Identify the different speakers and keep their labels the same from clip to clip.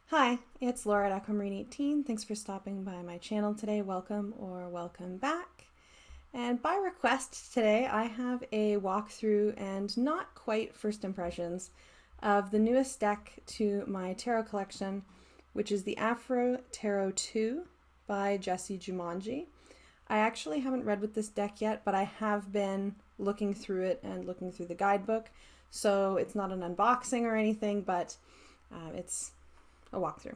Speaker 1: Hi, it's Laura at Aquamarine18. Thanks for stopping by my channel today. Welcome or welcome back. And by request today, I have a walkthrough and not quite first impressions of the newest deck to my tarot collection, which is the Afro Tarot II by Jessi Jumanji. I actually haven't read with this deck yet, but I have been looking through it and looking through the guidebook. So it's not an unboxing or anything, but it's a walkthrough.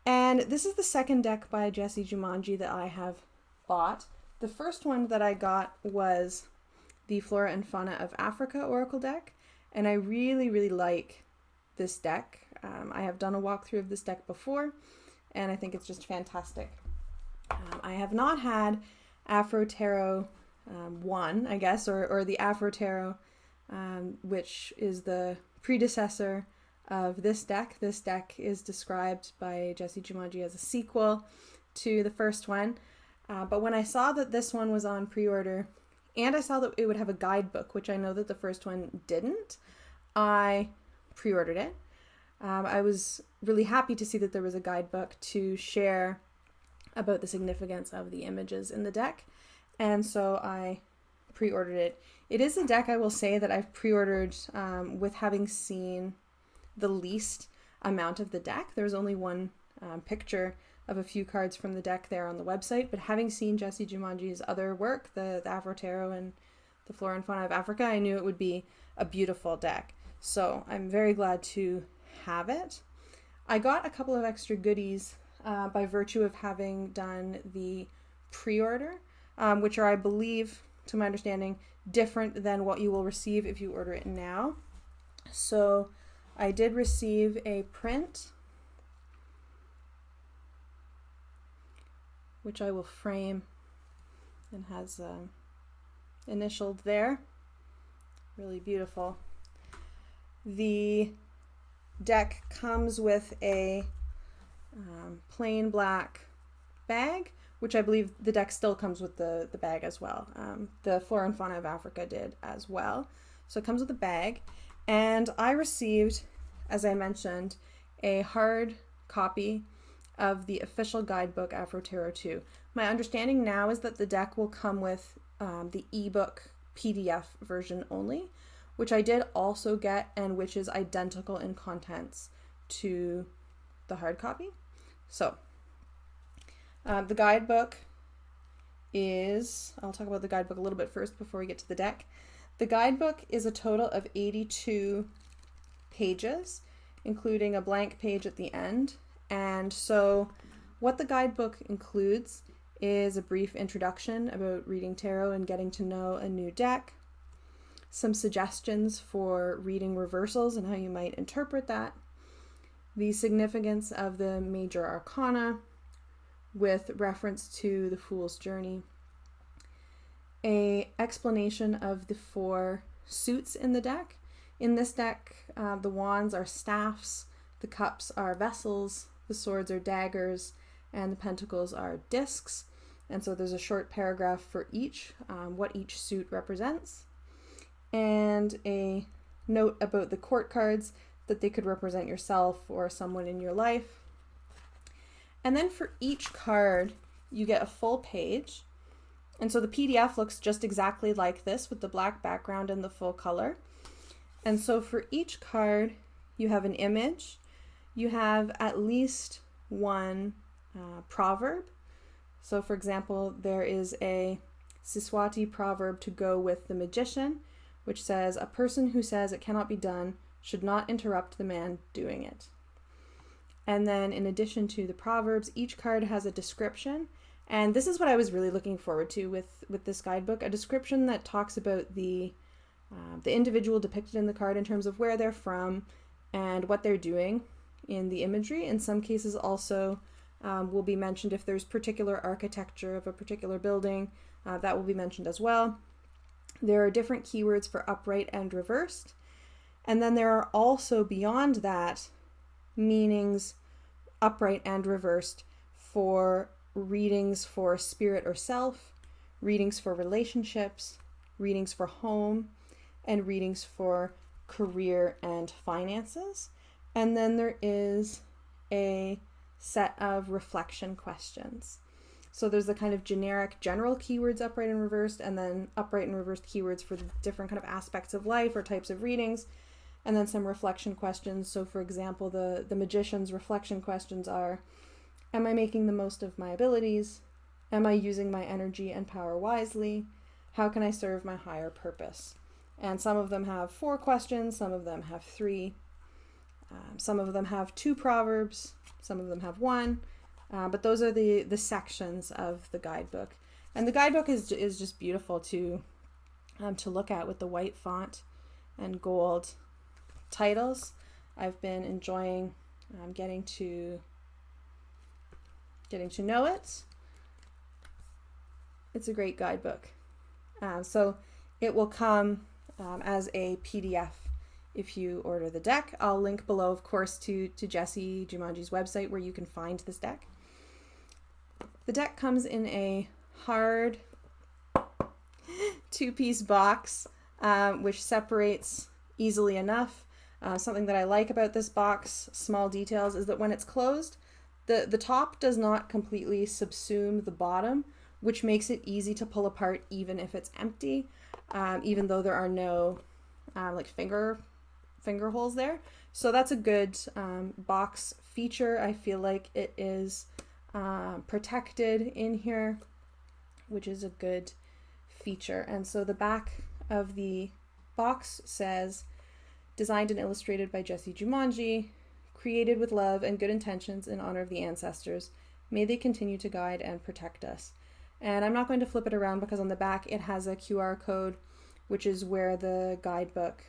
Speaker 1: And this is the second deck by Jessi Jumanji that I have bought. The first one that I got was the Flora and Fauna of Africa Oracle deck, and I really like this deck. I have done a walkthrough of this deck before, and I think it's just fantastic. I have not had Afro Tarot 1, I guess, or the Afro Tarot, which is the predecessor of this deck. This deck is described by Jessi Jumanji as a sequel to the first one. But when I saw that this one was on pre-order, and I saw that it would have a guidebook, which I know that the first one didn't, I pre-ordered it. I was really happy to see that there was a guidebook to share about the significance of the images in the deck, and so I pre-ordered it. It is a deck, I will say, that I've pre-ordered with having seen the least amount of the deck. There's only one picture of a few cards from the deck there on the website, but having seen Jessi Jumanji's other work, the Afro Tarot and the Flora and Fauna of Africa, I knew it would be a beautiful deck. So I'm very glad to have it. I got a couple of extra goodies by virtue of having done the pre-order, which are, I believe, to my understanding, different than what you will receive if you order it now. So I did receive a print, which I will frame and has initialed there. Really beautiful. The deck comes with a plain black bag, which I believe the deck still comes with the bag as well. The Flora and Fauna of Africa did as well. So it comes with a bag. And I received, as I mentioned, a hard copy of the official guidebook Afro Tarot II. My understanding now is that the deck will come with the ebook PDF version only, which I did also get and which is identical in contents to the hard copy. So the guidebook is, I'll talk about the guidebook a little bit first before we get to the deck. The guidebook is a total of 82 pages, including a blank page at the end. And so what the guidebook includes is a brief introduction about reading tarot and getting to know a new deck, some suggestions for reading reversals and how you might interpret that, the significance of the major arcana with reference to the Fool's Journey, an explanation of the 4 suits in the deck. In this deck, the wands are staffs, the cups are vessels, the swords are daggers, and the pentacles are discs. And so there's a short paragraph for each, what each suit represents, and a note about the court cards, that they could represent yourself or someone in your life. And then for each card, you get a full page. And so the PDF looks just exactly like this with the black background and the full color. And so for each card, you have an image. You have at least one proverb. So for example, there is a Siswati proverb to go with the magician, which says, "A person who says it cannot be done should not interrupt the man doing it." And then in addition to the proverbs, each card has a description. And this is what I was really looking forward to with this guidebook, a description that talks about the individual depicted in the card in terms of where they're from and what they're doing in the imagery. In some cases also will be mentioned if there's particular architecture of a particular building, that will be mentioned as well. There are different keywords for upright and reversed. And then there are also beyond that meanings, upright and reversed, for readings for spirit or self, readings for relationships, readings for home, and readings for career and finances. And then there is a set of reflection questions. So there's the kind of generic general keywords, upright and reversed, and then upright and reversed keywords for the different kind of aspects of life or types of readings, and then some reflection questions. So for example, the magician's reflection questions are, am I making the most of my abilities? Am I using my energy and power wisely? How can I serve my higher purpose? And some of them have 4 questions, some of them have 3. Some of them have 2 proverbs, some of them have 1. But those are the sections of the guidebook. And the guidebook is just beautiful to look at with the white font and gold titles. I've been enjoying getting to know it. It's a great guidebook. So it will come as a PDF if you order the deck. I'll link below, of course, to Jessi Jumanji's website where you can find this deck. The deck comes in a hard 2-piece box, which separates easily enough. Something that I like about this box, small details, is that when it's closed, the top does not completely subsume the bottom, which makes it easy to pull apart even if it's empty, even though there are no like finger holes there. So that's a good box feature. I feel like it is protected in here, which is a good feature. And so the back of the box says, designed and illustrated by Jessi Jumanji, created with love and good intentions in honor of the ancestors. May they continue to guide and protect us. And I'm not going to flip it around because on the back it has a QR code, which is where the guidebook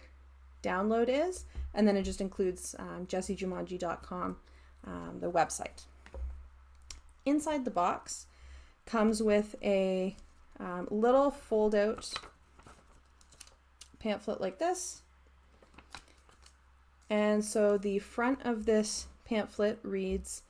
Speaker 1: download is. And then it just includes jessijumanji.com, the website. Inside the box comes with a little fold-out pamphlet like this. And so the front of this pamphlet reads,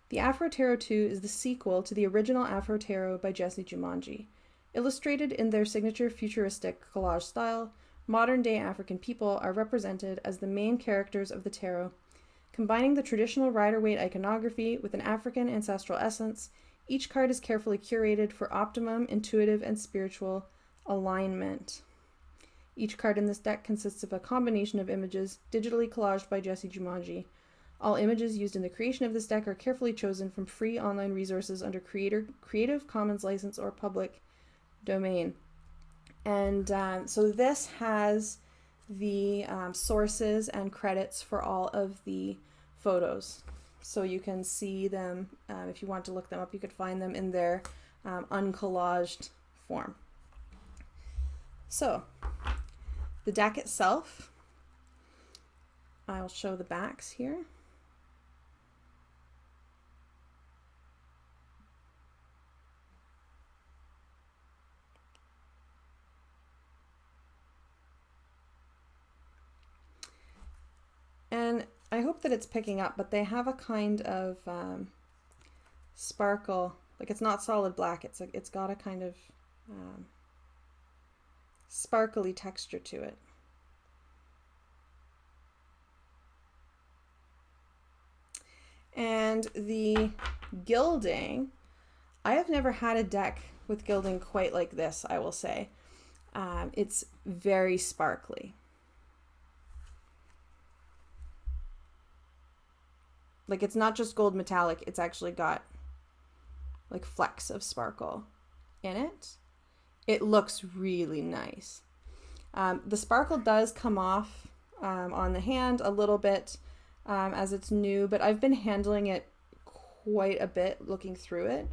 Speaker 1: The Afro Tarot II is the sequel to the original Afro Tarot by Jessi Jumanji. Illustrated in their signature futuristic collage style, modern-day African people are represented as the main characters of the tarot. Combining the traditional Rider-Waite iconography with an African ancestral essence, each card is carefully curated for optimum intuitive and spiritual alignment. Each card in this deck consists of a combination of images digitally collaged by Jessi Jumanji. All images used in the creation of this deck are carefully chosen from free online resources under Creative Commons license or public domain. And so this has the sources and credits for all of the photos. So you can see them, if you want to look them up, you could find them in their uncollaged form. So the deck itself, I'll show the backs here. And I hope that it's picking up, but they have a kind of sparkle, like it's not solid black, it's got a kind of sparkly texture to it. And the gilding, I have never had a deck with gilding quite like this, I will say. It's very sparkly. Like it's not just gold metallic, it's actually got like flecks of sparkle in it. It looks really nice. The sparkle does come off on the hand a little bit as it's new, but I've been handling it quite a bit looking through it,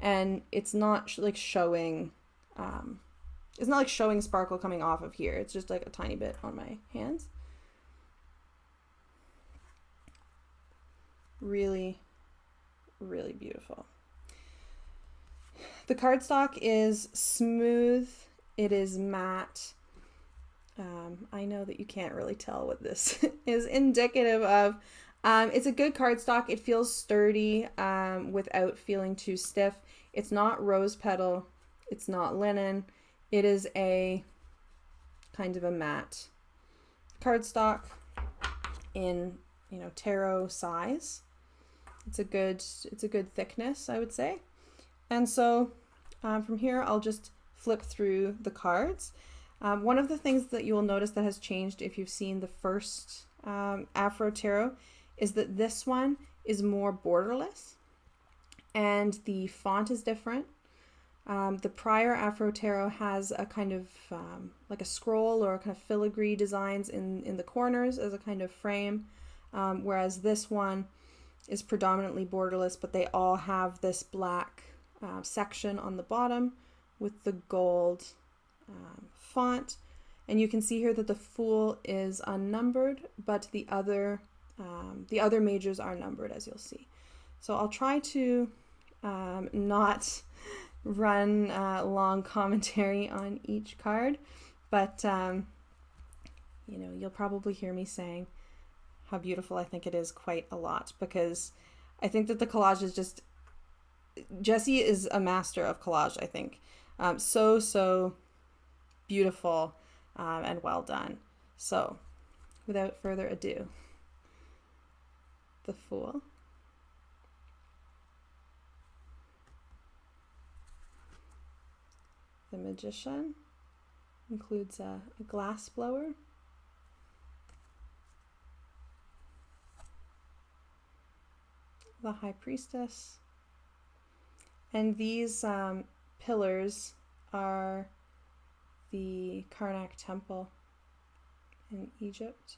Speaker 1: and it's not like showing sparkle coming off of here. It's just like a tiny bit on my hands. Really, really beautiful. The cardstock is smooth. It is matte. I know that you can't really tell what this is indicative of. It's a good cardstock. It feels sturdy without feeling too stiff. It's not rose petal. It's not linen. It is a kind of a matte cardstock in, tarot size. It's a good thickness, I would say. And so from here, I'll just flip through the cards. One of the things that you will notice that has changed if you've seen the first Afro Tarot is that this one is more borderless and the font is different. The prior Afro Tarot has a kind of like a scroll or a kind of filigree designs in the corners as a kind of frame, whereas this one is predominantly borderless, but they all have this black section on the bottom with the gold font. And you can see here that the Fool is unnumbered, but the other majors are numbered, as you'll see. So I'll try to not run long commentary on each card, but you know, you'll probably hear me saying how beautiful I think it is quite a lot, because I think that the collage is just, Jessi is a master of collage, I think. So beautiful and well done. So without further ado, the Fool. The Magician includes a glass blower. The High Priestess. And these pillars are the Karnak Temple in Egypt.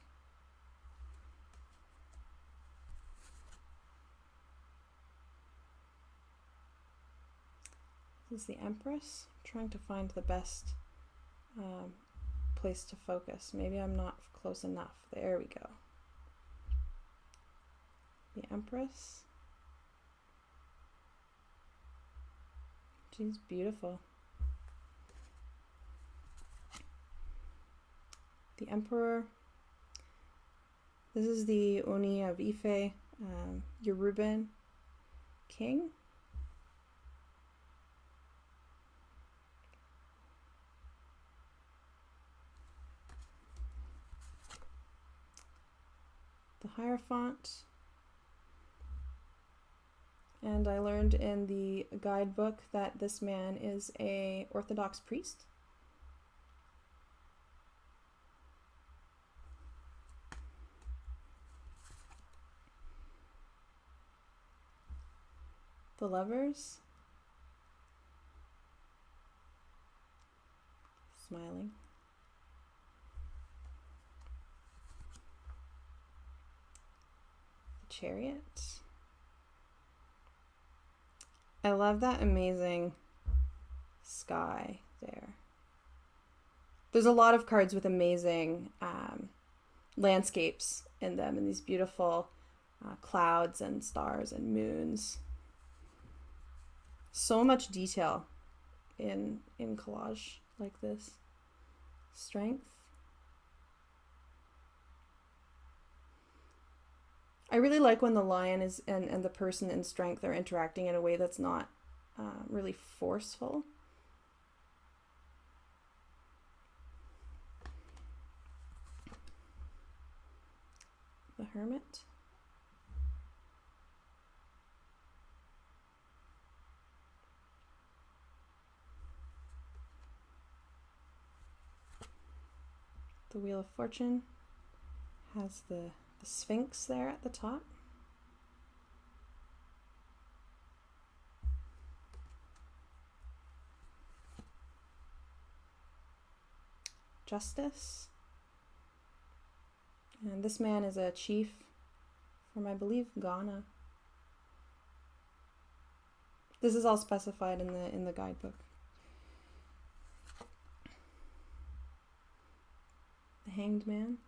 Speaker 1: This is the Empress. I'm trying to find the best place to focus. Maybe I'm not close enough. There we go. The Empress. She's beautiful. The Emperor. This is the Oni of Ife, Yoruban king. The Hierophant. And I learned in the guidebook that this man is an Orthodox priest. The Lovers. Smiling. The Chariot. I love that amazing sky there. There's a lot of cards with amazing landscapes in them, and these beautiful clouds and stars and moons. So much detail in collage like this. Strength. I really like when the lion is and the person in Strength are interacting in a way that's not really forceful. The Hermit. The Wheel of Fortune has the Sphinx there at the top. Justice. And this man is a chief from, I believe, Ghana. This is all specified in the guidebook. The Hanged Man.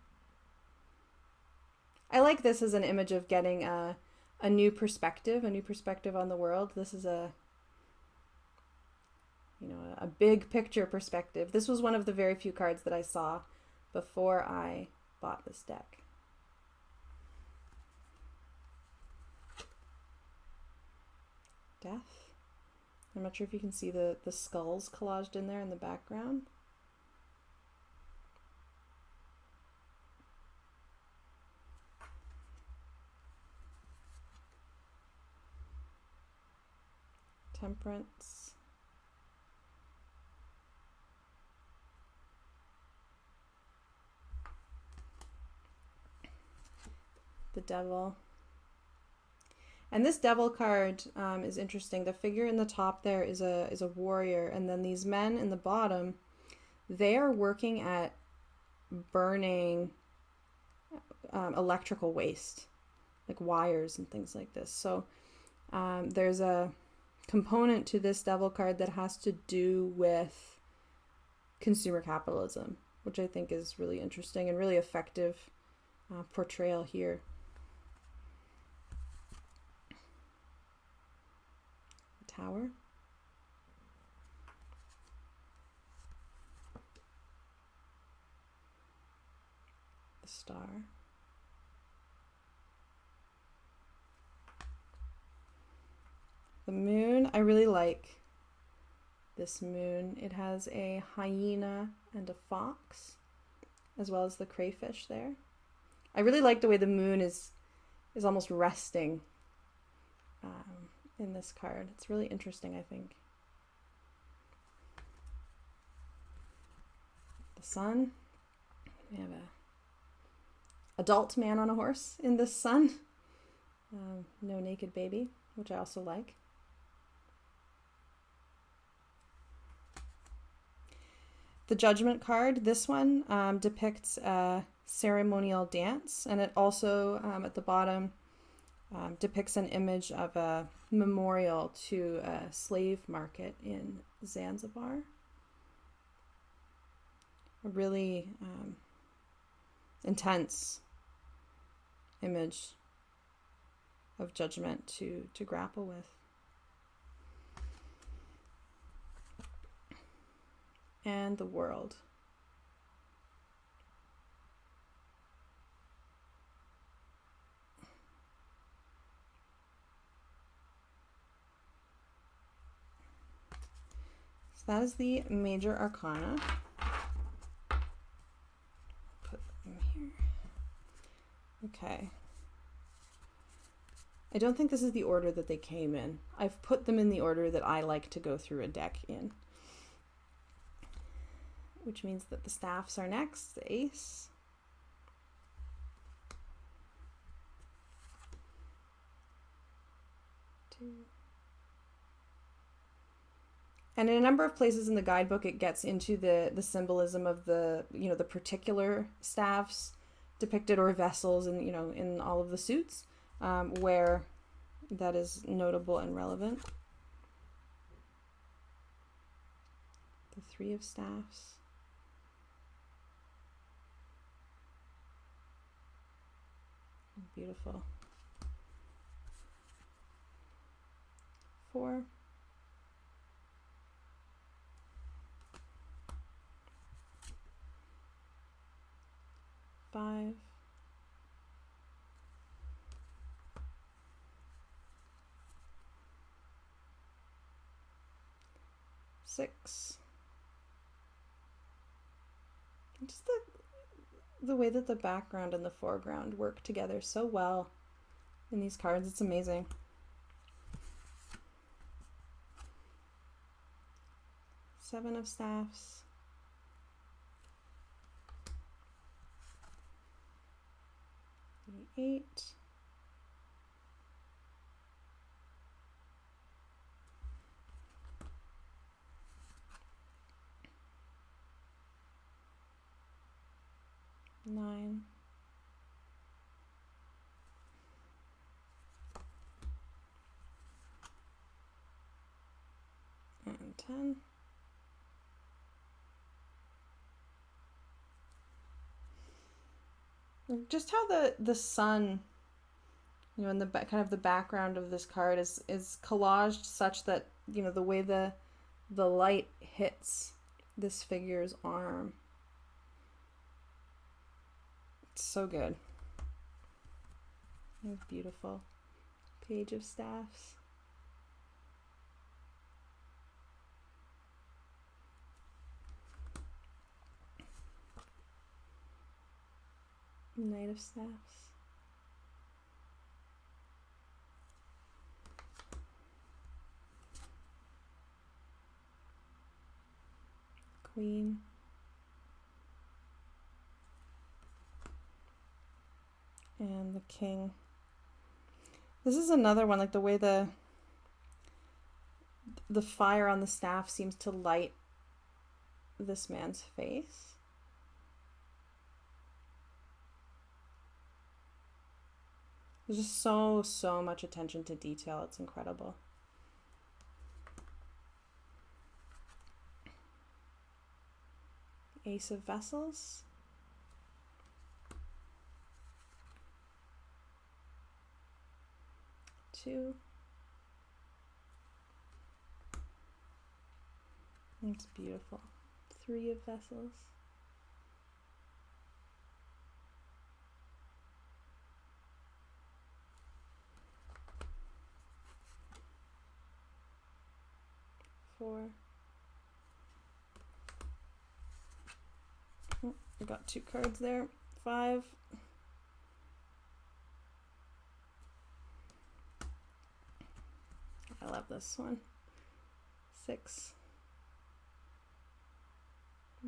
Speaker 1: I like this as an image of getting a new perspective on the world. This is a big picture perspective. This was one of the very few cards that I saw before I bought this deck. Death. I'm not sure if you can see the skulls collaged in there in the background. Temperance. The Devil. And this Devil card is interesting. The figure in the top there is a warrior, and then these men in the bottom, they are working at burning electrical waste, like wires and things like this. So there's a component to this Devil card that has to do with consumer capitalism, which I think is really interesting and really effective portrayal here. Tower. The Star. The Moon. I really like this moon. It has a hyena and a fox, as well as the crayfish there. I really like the way the moon is almost resting in this card. It's really interesting, I think. The Sun. We have a adult man on a horse in this Sun. No naked baby, which I also like. The Judgment card. This one depicts a ceremonial dance, and it also at the bottom depicts an image of a memorial to a slave market in Zanzibar. A really intense image of judgment to grapple with. And the World. So that is the major arcana. Put them here. Okay. I don't think this is the order that they came in. I've put them in the order that I like to go through a deck in. Which means that the staffs are next, the Ace. Two. And in a number of places in the guidebook, it gets into the symbolism of the particular staffs depicted or vessels and, in all of the suits, where that is notable and relevant. The Three of Staffs. Beautiful. 4. 5. 6. Just the way that the background and the foreground work together so well in these cards, it's amazing. 7 of Staffs. 8. 9. 10. Just how the sun, in the kind of the background of this card is collaged such that, the way the light hits this figure's arm. It's so good. It's beautiful. Page of Staffs. Knight of Staffs. Queen. And the King. This is another one, like the way the fire on the staff seems to light this man's face. There's just so much attention to detail. It's incredible. Ace of Vessels. Two. It's beautiful. Three of Vessels. Four. Oh, I got two cards there. Five. I love this one. Six.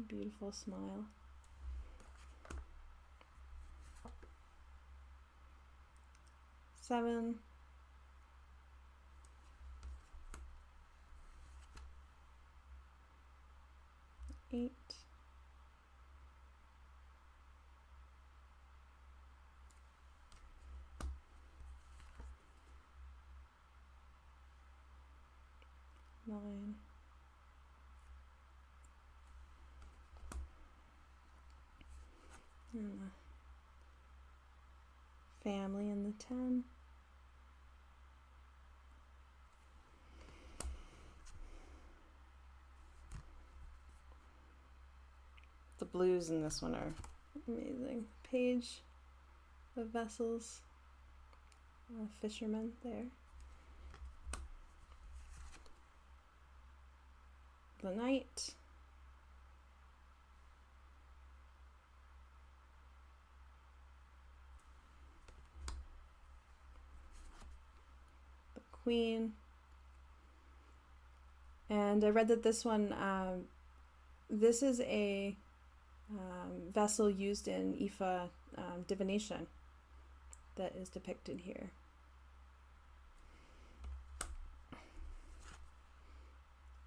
Speaker 1: Beautiful smile. Seven. Eight. Nine. And the family and the 10. The blues in this one are amazing. Page of Vessels. Fisherman there. The Knight. The Queen. And I read that this one, this is a vessel used in Ifa divination that is depicted here.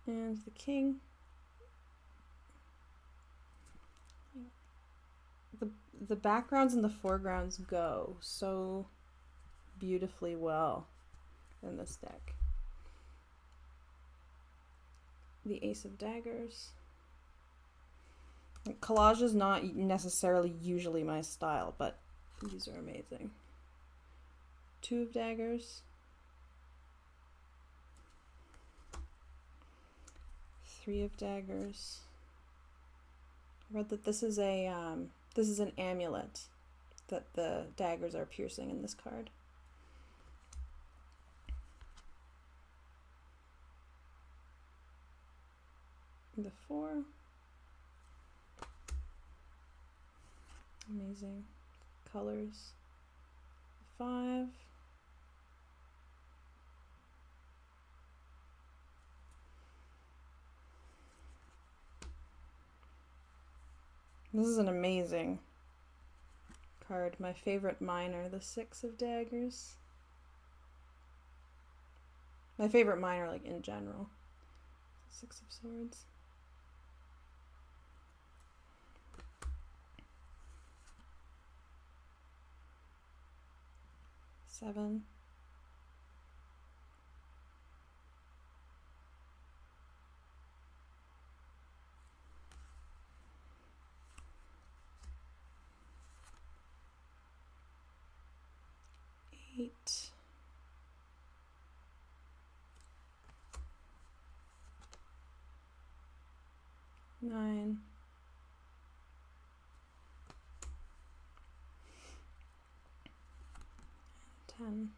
Speaker 1: And the King. The backgrounds and the foregrounds go so beautifully well in this deck. The Ace of Daggers. Collage is not necessarily usually my style, but these are amazing. Two of Daggers. Three of Daggers. I read that this is an amulet that the daggers are piercing in this card. The 4. Amazing colors. 5. This is an amazing card. My favorite minor, the 6 of Daggers. My favorite minor, like in general. 6 of Swords. Seven. Eight. Nine. 10.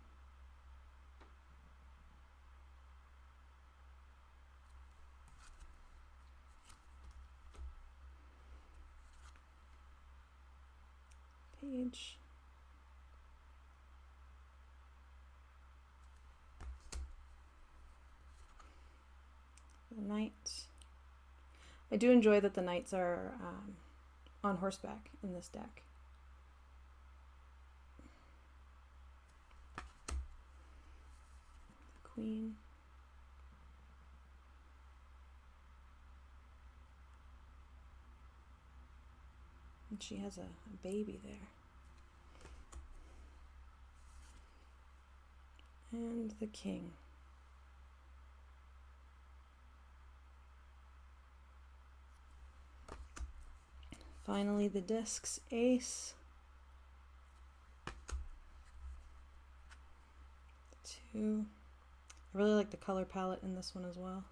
Speaker 1: Page. The Knight. I do enjoy that the knights are on horseback in this deck. The Queen. And she has a baby there. And the King. Finally, the discs, Ace, 2. I really like the color palette in this one as well.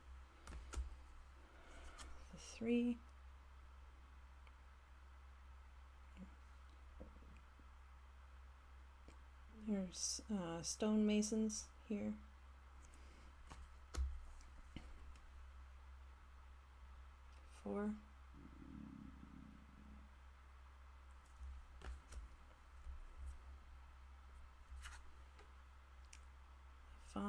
Speaker 1: The 3. There's stonemasons here. 4. 5.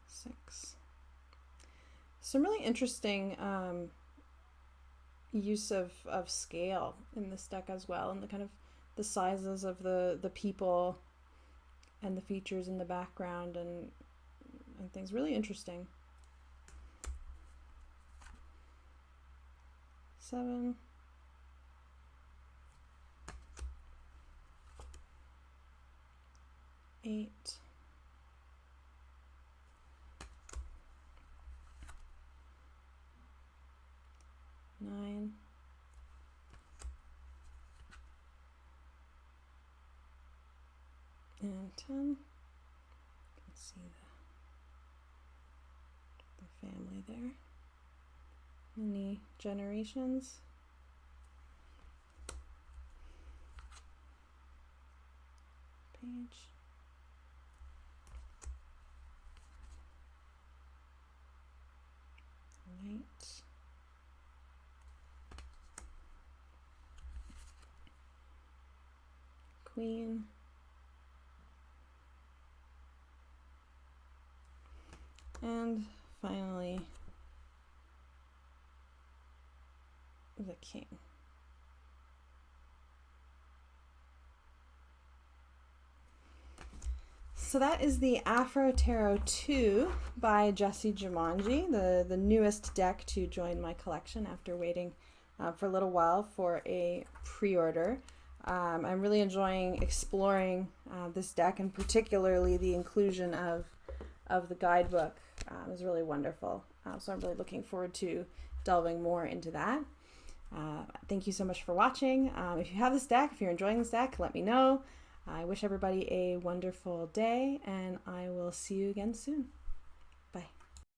Speaker 1: 6. Some really interesting use of scale in this deck as well, and the kind of the sizes of the people and the features in the background and things. Really interesting. 7. 8. 9. And 10. You can see the family there. Many generations. Page. Knight. Queen. And finally, the King. So that is the Afro Tarot II by Jessi Jumanji, the newest deck to join my collection after waiting for a little while for a pre-order. I'm really enjoying exploring this deck, and particularly the inclusion of the guidebook is really wonderful. So I'm really looking forward to delving more into that. Thank you so much for watching. If you have this deck, if you're enjoying this deck, let me know. I wish everybody a wonderful day, and I will see you again soon.